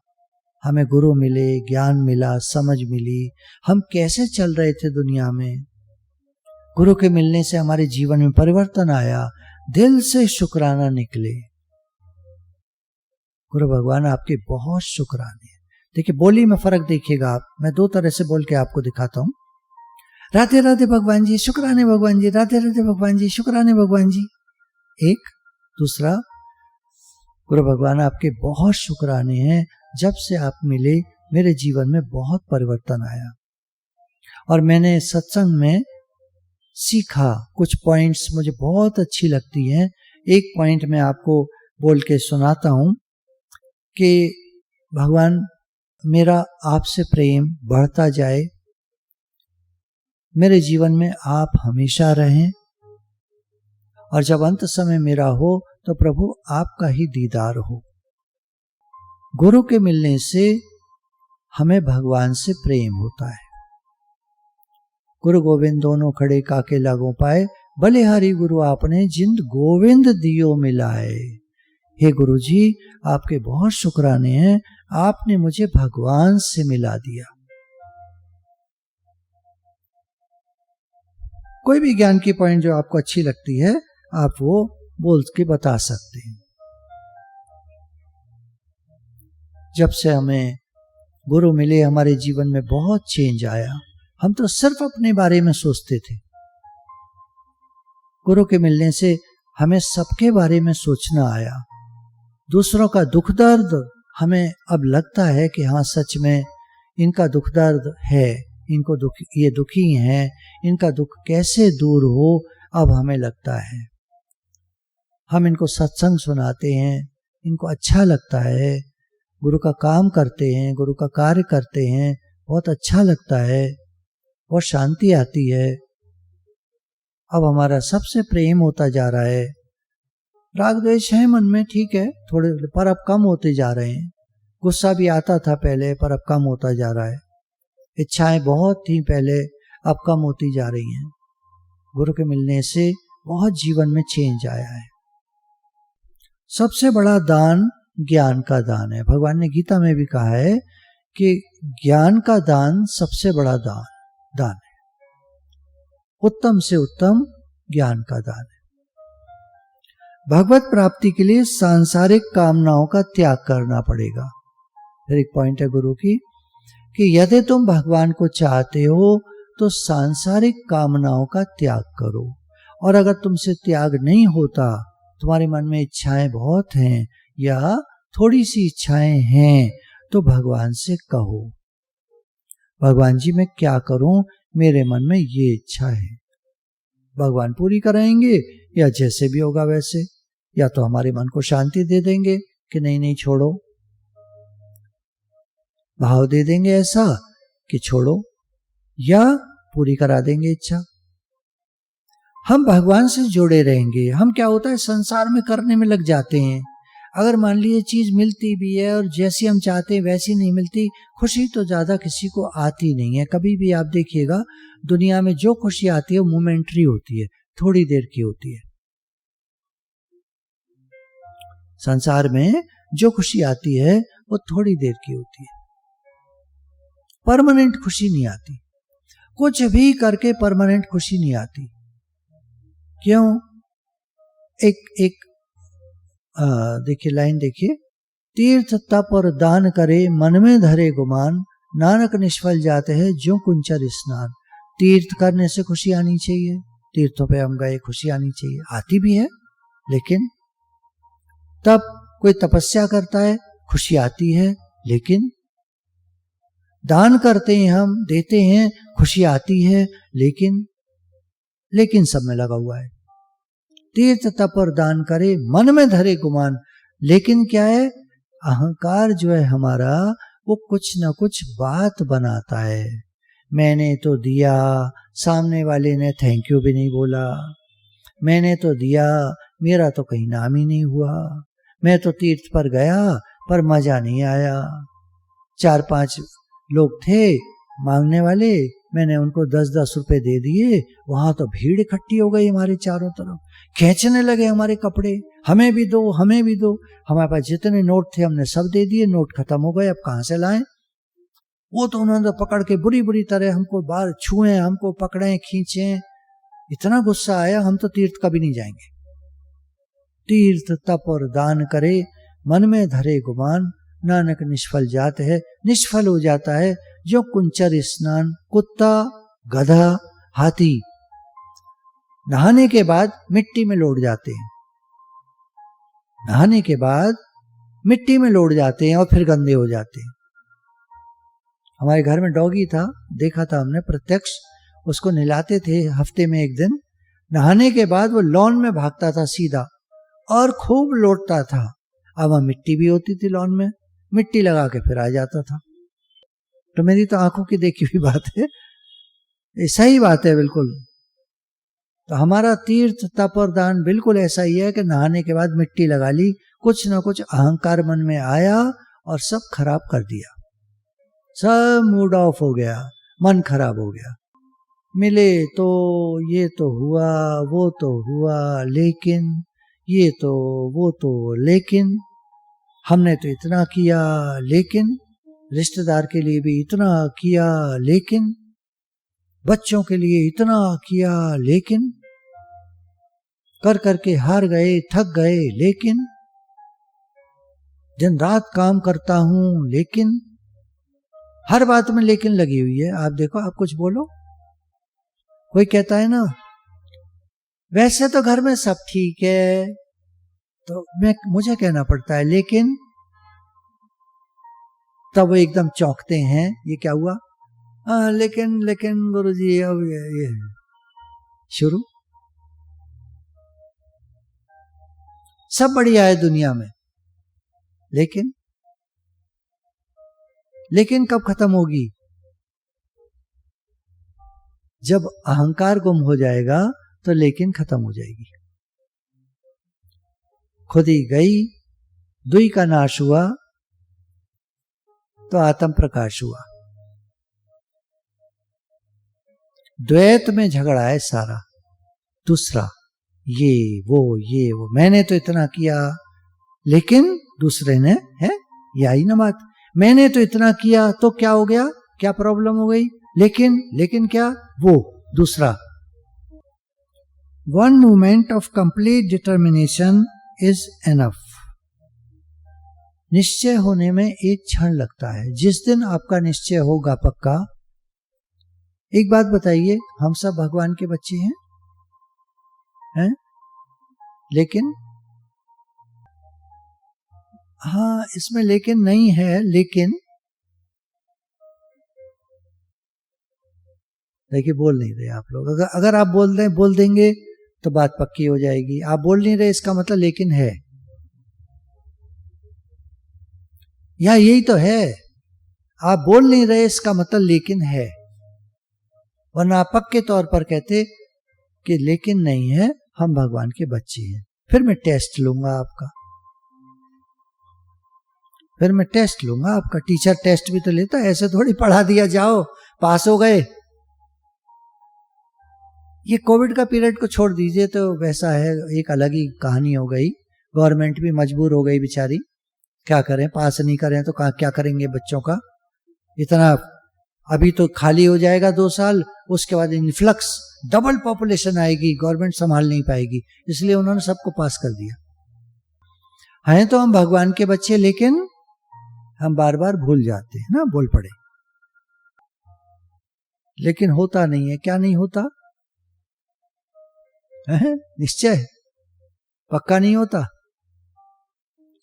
हमें गुरु मिले, ज्ञान मिला, समझ मिली, हम कैसे चल रहे थे दुनिया में, गुरु के मिलने से हमारे जीवन में परिवर्तन आया, दिल से शुक्राना निकले। गुरु भगवान आपके बहुत शुक्राने। देखिए बोली में फर्क देखिएगा आप, मैं दो तरह से बोल के आपको दिखाता हूं। राधे राधे भगवान जी, शुक्राने भगवान जी, राधे राधे भगवान जी, शुक्राने भगवान जी, एक। दूसरा, गुरु भगवान आपके बहुत शुक्राने हैं, जब से आप मिले मेरे जीवन में बहुत परिवर्तन आया। और मैंने सत्संग में सीखा, कुछ पॉइंट्स मुझे बहुत अच्छी लगती हैं। एक पॉइंट मैं आपको बोल के सुनाता हूं कि भगवान मेरा आपसे प्रेम बढ़ता जाए, मेरे जीवन में आप हमेशा रहें, और जब अंत समय मेरा हो तो प्रभु आपका ही दीदार हो। गुरु के मिलने से हमें भगवान से प्रेम होता है। गुरु गोविंद दोनों खड़े काके लागो पाए, बलिहारी गुरु आपने जिंद गोविंद दियो मिलाए। हे गुरु जी आपके बहुत शुक्राने हैं, आपने मुझे भगवान से मिला दिया। कोई भी ज्ञान की पॉइंट जो आपको अच्छी लगती है आप वो बोल के बता सकते हैं। जब से हमें गुरु मिले हमारे जीवन में बहुत चेंज आया। हम तो सिर्फ अपने बारे में सोचते थे, गुरु के मिलने से हमें सबके बारे में सोचना आया। दूसरों का दुख दर्द हमें अब लगता है कि हाँ सच में इनका दुख दर्द है, इनको दुख, ये दुखी हैं, इनका दुख कैसे दूर हो, अब हमें लगता है। हम इनको सत्संग सुनाते हैं, इनको अच्छा लगता है, गुरु का काम करते हैं, गुरु का कार्य करते हैं, बहुत अच्छा लगता है, बहुत शांति आती है। अब हमारा सबसे प्रेम होता जा रहा है। राग द्वेष है मन में, ठीक है, थोड़े, पर अब कम होते जा रहे हैं। गुस्सा भी आता था पहले, पर अब कम होता जा रहा है। इच्छाएं बहुत थी पहले, अब कम होती जा रही हैं। गुरु के मिलने से बहुत जीवन में चेंज आया है। सबसे बड़ा दान ज्ञान का दान है। भगवान ने गीता में भी कहा है कि ज्ञान का दान सबसे बड़ा दान है। उत्तम से उत्तम ज्ञान का दान है। भगवत प्राप्ति के लिए सांसारिक कामनाओं का त्याग करना पड़ेगा। फिर एक पॉइंट है गुरु की कि यदि तुम भगवान को चाहते हो तो सांसारिक कामनाओं का त्याग करो, और अगर तुमसे त्याग नहीं होता, तुम्हारे मन में इच्छाएं बहुत हैं या थोड़ी सी इच्छाएं हैं, तो भगवान से कहो, भगवान जी मैं क्या करूं, मेरे मन में ये इच्छा है। भगवान पूरी कराएंगे या जैसे भी होगा वैसे, या तो हमारे मन को शांति दे देंगे कि नहीं नहीं छोड़ो, भाव दे देंगे ऐसा कि छोड़ो, या पूरी करा देंगे इच्छा। हम भगवान से जुड़े रहेंगे। हम क्या होता है संसार में करने में लग जाते हैं। अगर मान लीजिए चीज मिलती भी है और जैसी हम चाहते हैं वैसी नहीं मिलती, खुशी तो ज्यादा किसी को आती नहीं है। कभी भी आप देखिएगा दुनिया में जो खुशी आती है वो मोमेंटरी होती है, थोड़ी देर की होती है। संसार में जो खुशी आती है वो थोड़ी देर की होती है, परमानेंट खुशी नहीं आती। कुछ भी करके परमानेंट खुशी नहीं आती। क्यों? एक देखिए लाइन देखिए, तीर्थ तप और दान करे मन में धरे गुमान, नानक निष्फल जाते हैं जो कुंचर स्नान। तीर्थ करने से खुशी आनी चाहिए, तीर्थों पे हम गए, खुशी आनी चाहिए, आती भी है। लेकिन तब कोई तपस्या करता है, खुशी आती है। लेकिन दान करते हैं, हम देते हैं, खुशी आती है। लेकिन सब में लगा हुआ है। तीर्थ तप और दान करे, मन में धरे गुमान। लेकिन क्या है, अहंकार जो है हमारा, वो कुछ ना कुछ बात बनाता है। मैंने तो दिया, सामने वाले ने थैंक यू भी नहीं बोला। मैंने तो दिया, मेरा तो कहीं नाम ही नहीं हुआ। मैं तो तीर्थ पर गया पर मजा नहीं आया। 4-5 लोग थे मांगने वाले, मैंने उनको 10-10 रुपए दे दिए। वहां तो भीड़ इकट्ठी हो गई हमारे चारों तरफ, खींचने लगे हमारे कपड़े, हमें भी दो, हमें भी दो। हमारे पास जितने नोट थे हमने सब दे दिए, नोट खत्म हो गए, अब कहां से लाएं। वो तो उन्होंने पकड़ के बुरी बुरी तरह हमको बाहर छुए, हमको पकड़े, खींचे। इतना गुस्सा आया, हम तो तीर्थ कभी नहीं जाएंगे। तीर्थ तप और दान करे, मन में धरे गुमान। नानक निष्फल जात है, निष्फल हो जाता है जो कुंचर स्नान। कुत्ता, गधा, हाथी नहाने के बाद मिट्टी में लौट जाते हैं, नहाने के बाद मिट्टी में लौट जाते हैं और फिर गंदे हो जाते हैं। हमारे घर में डॉगी था, देखा था हमने प्रत्यक्ष। उसको नहलाते थे हफ्ते में एक दिन। नहाने के बाद वो लॉन में भागता था सीधा और खूब लौटता था। अब वहां मिट्टी भी होती थी लॉन में, मिट्टी लगा के फिर आ जाता था। तो मेरी तो आंखों की देखी हुई बात है, ये सही बात है बिल्कुल। तो हमारा तीर्थ तप और दान बिल्कुल ऐसा ही है कि नहाने के बाद मिट्टी लगा ली, कुछ ना कुछ अहंकार मन में आया और सब खराब कर दिया। सब मूड ऑफ हो गया, मन खराब हो गया। मिले तो ये तो हुआ, वो तो हुआ, लेकिन ये तो, वो तो, लेकिन हमने तो इतना किया, लेकिन रिश्तेदार के लिए भी इतना किया, लेकिन बच्चों के लिए इतना किया, लेकिन कर करके हार गए, थक गए। लेकिन दिन रात काम करता हूं, लेकिन हर बात में लेकिन लगी हुई है। आप देखो, आप कुछ बोलो, कोई कहता है ना वैसे तो घर में सब ठीक है, तो मुझे कहना पड़ता है लेकिन, तब वो एकदम चौंकते हैं, ये क्या हुआ? लेकिन गुरुजी अब ये शुरू। सब बढ़िया है दुनिया में, लेकिन कब खत्म होगी? जब अहंकार गुम हो जाएगा तो लेकिन खत्म हो जाएगी। खुद ही गई, दुई का नाश हुआ तो आत्म प्रकाश हुआ। द्वैत में झगड़ा है सारा, दूसरा ये वो, मैंने तो इतना किया लेकिन दूसरे ने, है ये आई ना बात, मैंने तो इतना किया तो क्या हो गया, क्या प्रॉब्लम हो गई? लेकिन क्या, वो दूसरा। One moment of complete determination is enough. निश्चय होने में एक क्षण लगता है। जिस दिन आपका निश्चय होगा पक्का, एक बात बताइए, हम सब भगवान के बच्चे हैं? लेकिन हाँ, इसमें लेकिन नहीं है। लेकिन देखिए, बोल नहीं रहे आप लोग। अगर आप बोल देंगे तो बात पक्की हो जाएगी। आप बोल नहीं रहे, इसका मतलब लेकिन है, या यही तो है। आप बोल नहीं रहे, इसका मतलब लेकिन है। वरना आप पक्के तौर पर कहते कि लेकिन नहीं है, हम भगवान के बच्चे हैं। फिर मैं टेस्ट लूंगा आपका, टीचर टेस्ट भी तो लेता है, ऐसे थोड़ी पढ़ा दिया जाओ पास हो गए। ये कोविड का पीरियड को छोड़ दीजिए तो वैसा है, एक अलग ही कहानी हो गई। गवर्नमेंट भी मजबूर हो गई बेचारी, क्या करें, पास नहीं करें तो क्या करेंगे बच्चों का। इतना अभी तो खाली हो जाएगा 2 साल, उसके बाद इन्फ्लक्स डबल पॉपुलेशन आएगी, गवर्नमेंट संभाल नहीं पाएगी, इसलिए उन्होंने सबको पास कर दिया। हैं तो हम भगवान के बच्चे, लेकिन हम बार बार भूल जाते हैं ना, बोल पड़े। लेकिन होता नहीं है। क्या नहीं होता है? निश्चय पक्का नहीं होता,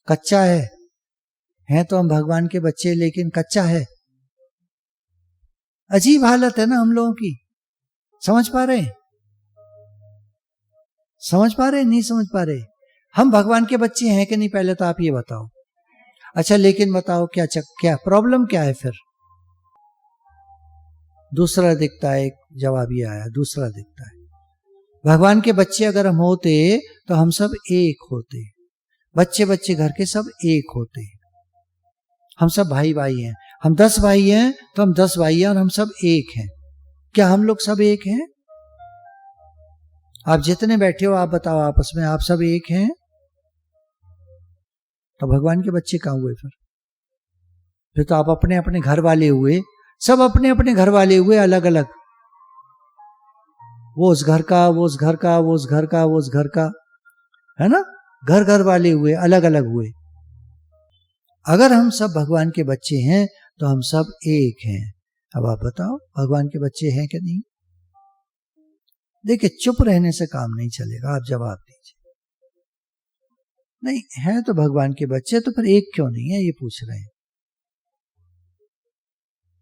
कच्चा है तो हम भगवान के बच्चे, लेकिन कच्चा है। अजीब हालत है ना हम लोगों की। समझ पा रहे हैं? समझ पा रहे? नहीं समझ पा रहे? हम भगवान के बच्चे हैं कि नहीं, पहले तो आप ये बताओ। अच्छा, लेकिन बताओ क्या प्रॉब्लम क्या है फिर? दूसरा दिखता है, एक जवाब ये आया, दूसरा दिखता है, भगवान के बच्चे अगर हम होते तो हम सब एक होते। बच्चे बच्चे घर के सब एक होते। हम सब भाई भाई हैं। हम 10 भाई हैं तो हम 10 भाई हैं और हम सब एक हैं। क्या हम लोग सब एक हैं? आप जितने बैठे हो आप बताओ आपस में, आप सब एक हैं? तो भगवान के बच्चे कहां हुए फिर तो आप अपने अपने घर वाले हुए, सब अपने अपने घर वाले हुए, अलग अलग। वो उस घर का, वो उस घर का, वो उस घर का, वो उस घर का, है ना? घर घर वाले हुए, अलग अलग हुए। अगर हम सब भगवान के बच्चे हैं तो हम सब एक हैं। अब आप बताओ भगवान के बच्चे हैं कि नहीं? देखिए, चुप रहने से काम नहीं चलेगा, आप जवाब दीजिए। नहीं है तो भगवान के बच्चे, तो फिर एक क्यों नहीं है, ये पूछ रहे हैं।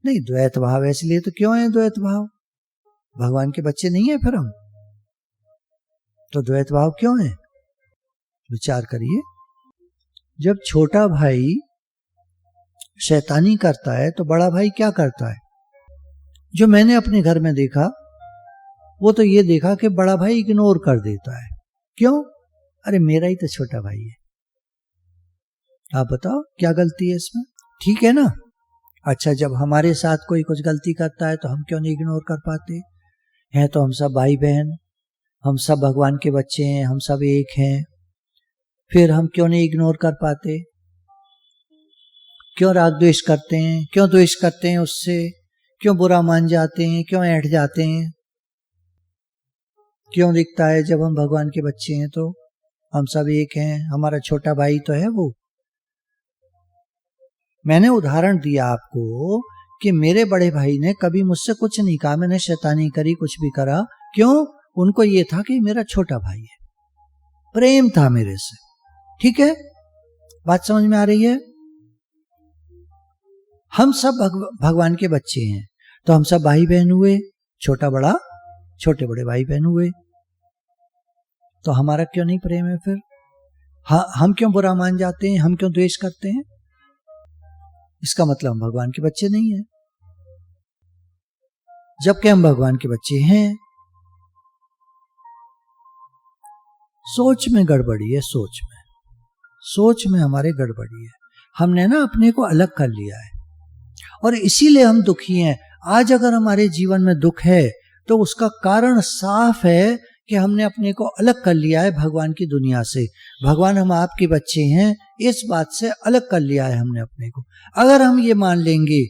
नहीं, द्वैत भाव है, इसलिए तो क्यों है द्वैत भाव? भगवान के बच्चे नहीं है फिर हम, तो द्वैत भाव क्यों है? विचार करिए। जब छोटा भाई शैतानी करता है तो बड़ा भाई क्या करता है? जो मैंने अपने घर में देखा वो तो ये देखा कि बड़ा भाई इग्नोर कर देता है। क्यों? अरे मेरा ही तो छोटा भाई है। आप बताओ क्या गलती है इसमें? ठीक है ना? अच्छा, जब हमारे साथ कोई कुछ गलती करता है तो हम क्यों नहीं इग्नोर कर पाते? हैं तो हम सब भाई बहन, हम सब भगवान के बच्चे हैं, हम सब एक हैं, फिर हम क्यों नहीं इग्नोर कर पाते? क्यों राग द्वेष करते हैं? क्यों द्वेष करते हैं उससे? क्यों बुरा मान जाते हैं? क्यों ऐंठ जाते हैं? क्यों दिखता है जब हम भगवान के बच्चे हैं तो हम सब एक हैं, हमारा छोटा भाई तो है वो। मैंने उदाहरण दिया आपको कि मेरे बड़े भाई ने कभी मुझसे कुछ नहीं कहा, मैंने शैतानी करी, कुछ भी करा, क्यों? उनको ये था कि मेरा छोटा भाई है, प्रेम था मेरे से। ठीक है, बात समझ में आ रही है? हम सब भगवान के बच्चे हैं तो हम सब भाई बहन हुए, छोटा बड़ा, छोटे बड़े भाई बहन हुए, तो हमारा क्यों नहीं प्रेम है फिर? हम क्यों बुरा मान जाते हैं? हम क्यों द्वेष करते हैं? इसका मतलब हम भगवान के बच्चे नहीं हैं, जबकि हम भगवान के बच्चे हैं। सोच में गड़बड़ी है, सोच में हमारे गड़बड़ी है। हमने ना अपने को अलग कर लिया है और इसीलिए हम दुखी हैं। आज अगर हमारे जीवन में दुख है तो उसका कारण साफ है कि हमने अपने को अलग कर लिया है भगवान की दुनिया से। भगवान हम आपके बच्चे हैं, इस बात से अलग कर लिया है हमने अपने को। अगर हम ये मान लेंगे,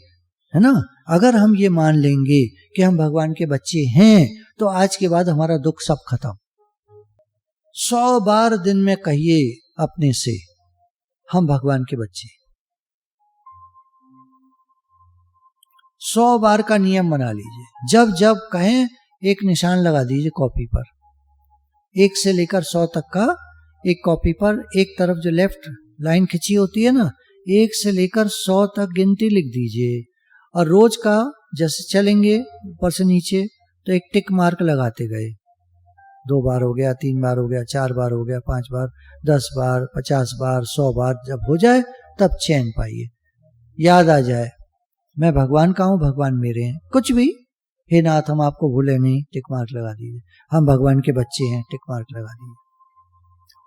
है ना, अगर हम ये मान लेंगे कि हम भगवान के बच्चे हैं तो आज के बाद हमारा दुख सब खत्म। 100 बार दिन में कहिए अपने से, हम भगवान के बच्चे। 100 बार का नियम बना लीजिए। जब जब कहें एक निशान लगा दीजिए कॉपी पर, 1 से लेकर 100 तक का एक कॉपी पर एक तरफ जो लेफ्ट लाइन खिंची होती है ना, 1 से लेकर 100 तक गिनती लिख दीजिए और रोज का जैसे चलेंगे ऊपर से नीचे तो एक टिक मार्क लगाते गए। 2 बार हो गया, 3 बार हो गया, 4 बार हो गया, 5 बार, 10 बार, 50 बार, 100 बार जब हो जाए तब चैन पाइए, याद आ जाए मैं भगवान का हूं, भगवान मेरे हैं, कुछ भी, हे नाथ हम आपको भूले नहीं, टिक मार्क लगा दीजिए। हम भगवान के बच्चे हैं, टिक मार्क लगा दीजिए।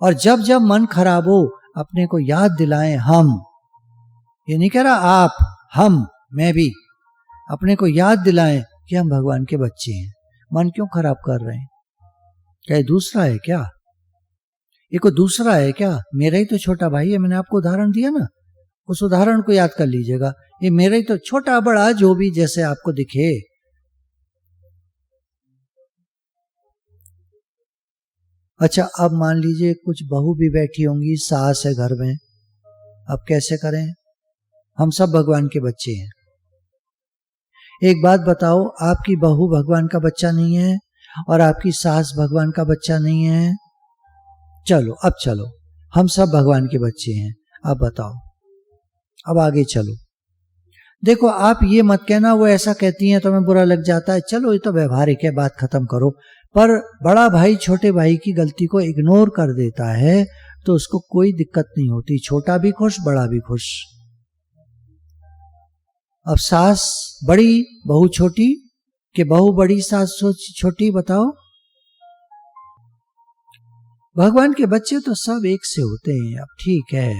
और जब जब मन खराब हो अपने को याद दिलाएं हम, ये नहीं कह रहा आप, हम, मैं भी, अपने को याद दिलाएं कि हम भगवान के बच्चे हैं। मन क्यों खराब कर रहे हैं? क्या ये दूसरा है क्या? ये कोई दूसरा है क्या? मेरा ही तो छोटा भाई है, मैंने आपको उदाहरण दिया ना, उस उदाहरण को याद कर लीजिएगा। ये मेरा ही तो, छोटा बड़ा जो भी जैसे आपको दिखे। अच्छा, अब मान लीजिए कुछ बहू भी बैठी होंगी, सास है घर में, अब कैसे करें? हम सब भगवान के बच्चे हैं। एक बात बताओ, आपकी बहू भगवान का बच्चा नहीं है और आपकी सास भगवान का बच्चा नहीं है? चलो अब चलो, हम सब भगवान के बच्चे हैं। अब बताओ, अब आगे चलो। देखो, आप ये मत कहना वो ऐसा कहती हैं तो हमें बुरा लग जाता है, चलो ये तो व्यवहारिक है, बात खत्म करो। पर बड़ा भाई छोटे भाई की गलती को इग्नोर कर देता है तो उसको कोई दिक्कत नहीं होती, छोटा भी खुश, बड़ा भी खुश। अब सास बड़ी बहू छोटी कि बहू बड़ी सास छोटी, बताओ? भगवान के बच्चे तो सब एक से होते हैं। अब ठीक है,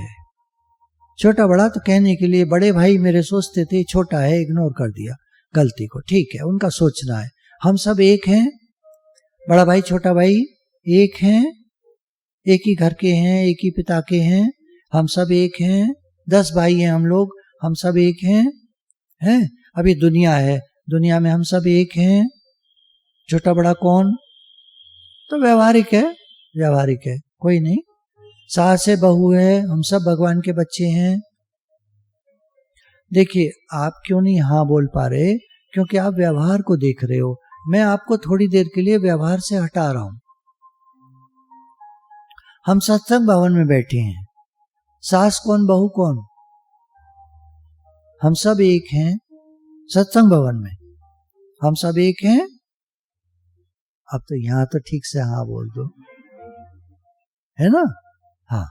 छोटा बड़ा तो कहने के लिए, बड़े भाई मेरे सोचते थे छोटा है, इग्नोर कर दिया गलती को, ठीक है, उनका सोचना है। हम सब एक हैं, बड़ा भाई छोटा भाई एक हैं, एक ही घर के हैं, एक ही पिता के हैं, हम सब एक हैं। 10 भाई हैं हम लोग, हम सब एक हैं। अभी दुनिया है, दुनिया में हम सब एक हैं। छोटा बड़ा कौन? तो व्यवहारिक है, व्यवहारिक है, कोई नहीं। सास है, बहू है, हम सब भगवान के बच्चे हैं। देखिए, आप क्यों नहीं हाँ बोल पा रहे? क्योंकि आप व्यवहार को देख रहे हो। मैं आपको थोड़ी देर के लिए व्यवहार से हटा रहा हूं। हम सत्संग भवन में बैठे हैं, सास कौन बहू कौन? हम सब एक हैं सत्संग भवन में, हम सब एक हैं। अब तो यहां तो ठीक से हाँ बोल दो, है ना? हाँ,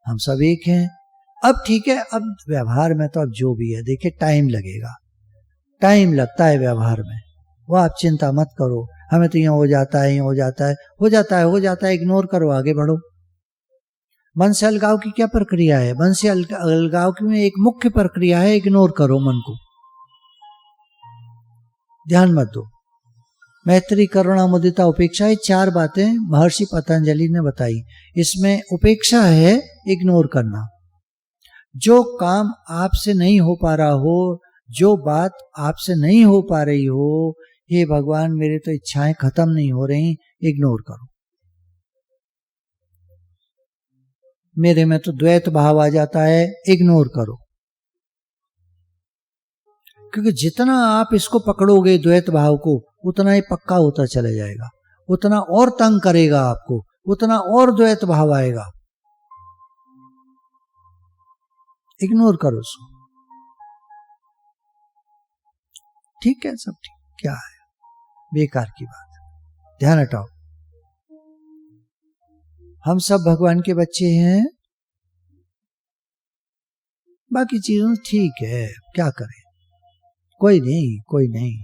हम सब एक हैं। अब ठीक है, अब व्यवहार में तो अब जो भी है, देखिए टाइम लगेगा, टाइम लगता है व्यवहार में, वो आप चिंता मत करो। हमें तो यूं हो जाता है, यूं हो जाता है, हो जाता है, हो जाता है, इग्नोर करो, आगे बढ़ो। मन से अलगाव की क्या प्रक्रिया है? मन से अलगाव की में एक मुख्य प्रक्रिया है, इग्नोर करो मन को, ध्यान मत दो। मैत्री, करुणा, मुदिता, उपेक्षा, ये 4 बातें महर्षि पतंजलि ने बताई। इसमें उपेक्षा है इग्नोर करना। जो काम आपसे नहीं हो पा रहा हो, जो बात आपसे नहीं हो पा रही हो, हे भगवान मेरी तो इच्छाएं खत्म नहीं हो रही, इग्नोर करो। मेरे में तो द्वैत भाव आ जाता है, इग्नोर करो। क्योंकि जितना आप इसको पकड़ोगे द्वैत भाव को, उतना ही पक्का होता चला जाएगा, उतना और तंग करेगा आपको, उतना और द्वैत भाव आएगा। इग्नोर करो उसको, ठीक है, सब ठीक, क्या है, बेकार की बात, ध्यान हटाओ। हम सब भगवान के बच्चे हैं, बाकी चीजों ठीक है, क्या करें, कोई नहीं, कोई नहीं।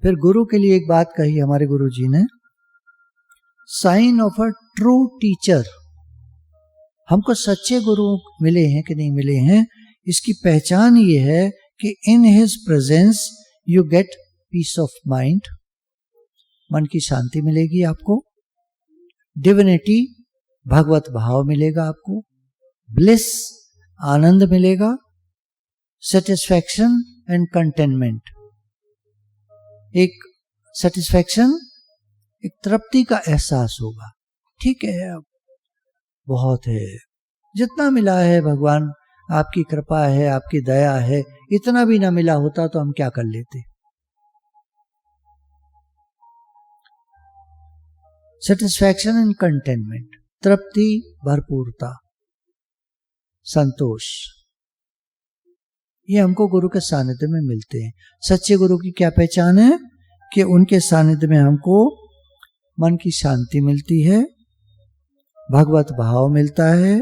फिर गुरु के लिए एक बात कही हमारे गुरु जी ने, sign of a true teacher. हमको सच्चे गुरु मिले हैं कि नहीं मिले हैं, इसकी पहचान ये है कि in his presence you get piece of mind, मन की शांति मिलेगी आपको, डिविनिटी, भगवत भाव मिलेगा आपको, ब्लिस, आनंद मिलेगा, सेटिस्फैक्शन एंड कंटेनमेंट, एक सेटिस्फैक्शन, एक तृप्ति का एहसास होगा। ठीक है, बहुत है, जितना मिला है भगवान आपकी कृपा है, आपकी दया है, इतना भी ना मिला होता तो हम क्या कर लेते। सेटिस्फैक्शन एंड कंटेनमेंट, तृप्ति, भरपूरता, संतोष, ये हमको गुरु के सानिध्य में मिलते हैं। सच्चे गुरु की क्या पहचान है? कि उनके सानिध्य में हमको मन की शांति मिलती है, भगवत भाव मिलता है,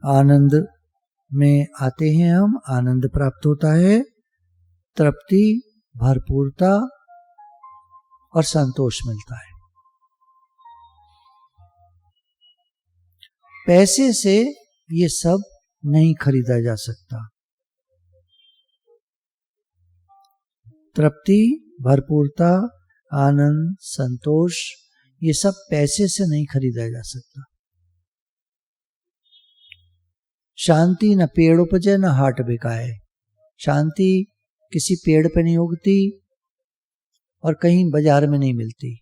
आनंद में आते हैं हम, आनंद प्राप्त होता है, तृप्ति, भरपूरता और संतोष मिलता है। पैसे से ये सब नहीं खरीदा जा सकता। तृप्ति, भरपूरता, आनंद, संतोष, ये सब पैसे से नहीं खरीदा जा सकता। शांति न पेड़ उपजे न हाट बिकाए। शांति किसी पेड़ पे नहीं उगती और कहीं बाजार में नहीं मिलती।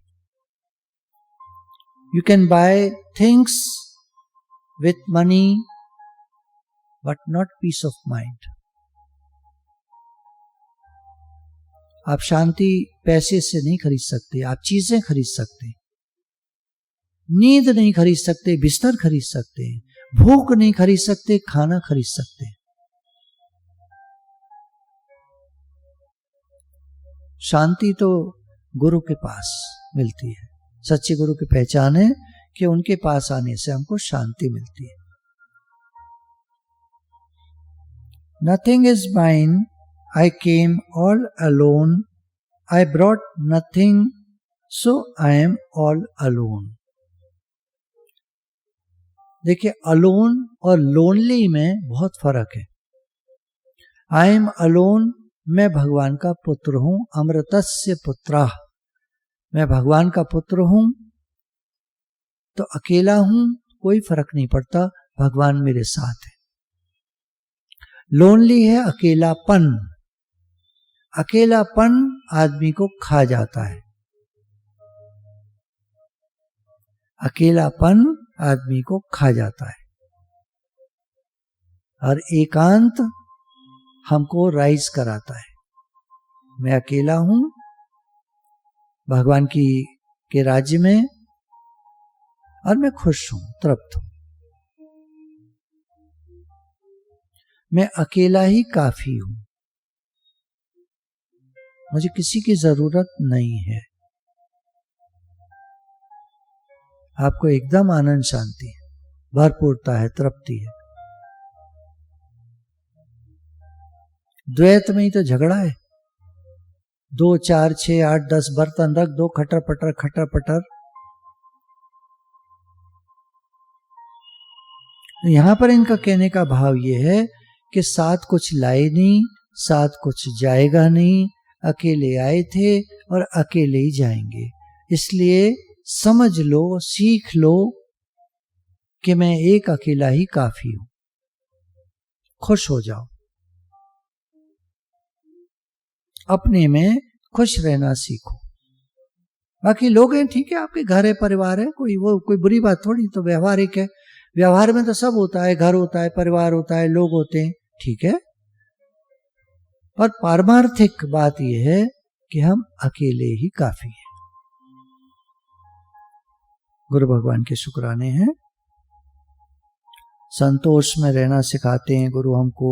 You can buy things with money, but not peace of mind. आप शांति पैसे से नहीं खरीद सकते, आप चीजें खरीद सकते, नींद नहीं खरीद सकते, बिस्तर खरीद सकते, भूख नहीं खरीद सकते, खाना खरीद सकते। शांति तो गुरु के पास मिलती है। सच्चे गुरु की पहचान है कि उनके पास आने से हमको शांति मिलती है। Nothing is mine, I came all alone, I brought nothing, so I am all alone। देखिए, अलोन और लोनली में बहुत फर्क है। आई एम अलोन, मैं भगवान का पुत्र हूं, अमृतस्य पुत्रः, मैं भगवान का पुत्र हूं, तो अकेला हूं, कोई फर्क नहीं पड़ता, भगवान मेरे साथ है। लोनली है अकेलापन, अकेलापन आदमी को खा जाता है, अकेलापन आदमी को खा जाता है। और एकांत हमको राइज कराता है। मैं अकेला हूं भगवान के राज्य में, और मैं खुश हूं, तृप्त हूं। मैं अकेला ही काफी हूं, मुझे किसी की जरूरत नहीं है। आपको एकदम आनंद शांति है, भरपूरता है, तृप्ति है। द्वैत में ही तो झगड़ा है। 2 4 6 8 10 बर्तन रख दो, खटर पटर खटर पटर। यहां पर इनका कहने का भाव यह है कि साथ कुछ लाए नहीं, साथ कुछ जाएगा नहीं, अकेले आए थे और अकेले ही जाएंगे। इसलिए समझ लो, सीख लो कि मैं एक अकेला ही काफी हूं। खुश हो जाओ, अपने में खुश रहना सीखो। बाकी लोग हैं, ठीक है, आपके घर है, परिवार है, कोई बुरी बात थोड़ी, तो व्यवहारिक है। व्यवहार में तो सब होता है, घर होता है, परिवार होता है, लोग होते हैं, ठीक है। पर पारमार्थिक बात यह है कि हम अकेले ही काफी हैं। गुरु भगवान के शुक्राने हैं, संतोष में रहना सिखाते हैं गुरु, हमको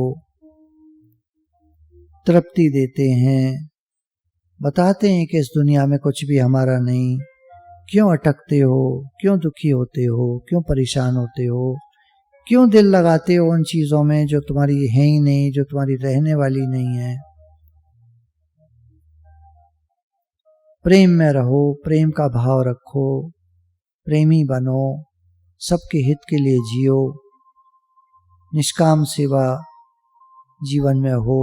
तृप्ति देते हैं, बताते हैं कि इस दुनिया में कुछ भी हमारा नहीं। क्यों अटकते हो, क्यों दुखी होते हो, क्यों परेशान होते हो, क्यों दिल लगाते हो उन चीजों में जो तुम्हारी है ही नहीं, जो तुम्हारी रहने वाली नहीं है। प्रेम में रहो, प्रेम का भाव रखो, प्रेमी बनो, सबके हित के लिए जियो, निष्काम सेवा जीवन में हो,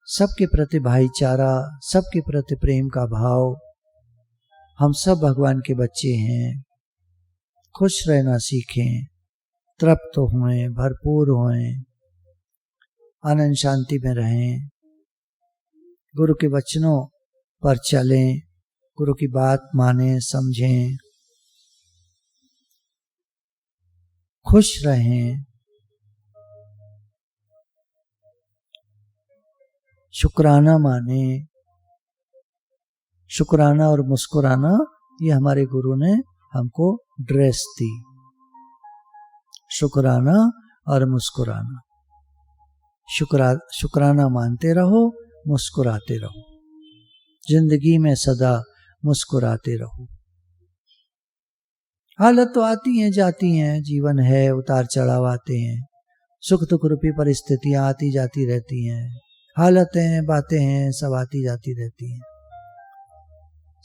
सबके प्रति भाईचारा, सबके प्रति प्रेम का भाव। हम सब भगवान के बच्चे हैं, खुश रहना सीखें, तृप्त होएं, भरपूर होएं, आनंद शांति में रहें, गुरु के वचनों पर चलें, गुरु की बात मानें, समझें, खुश रहें, शुक्राना माने। शुक्राना और मुस्कुराना ये हमारे गुरु ने हमको ड्रेस दी। शुक्राना और मुस्कुराना, शुक्राना मानते रहो, मुस्कुराते रहो, जिंदगी में सदा मुस्कुराते रहो। हालत तो आती हैं जाती हैं, जीवन है, उतार चढ़ाव आते हैं, सुख दुख रूपी परिस्थितियां आती जाती रहती हैं, हालतें बातें हैं, सब आती जाती रहती हैं,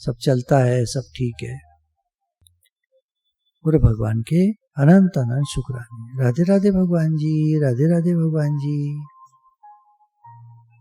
सब चलता है, सब ठीक है। गुरु भगवान के अनंत अनंत शुक्राने। राधे राधे भगवान जी, राधे राधे भगवान जी।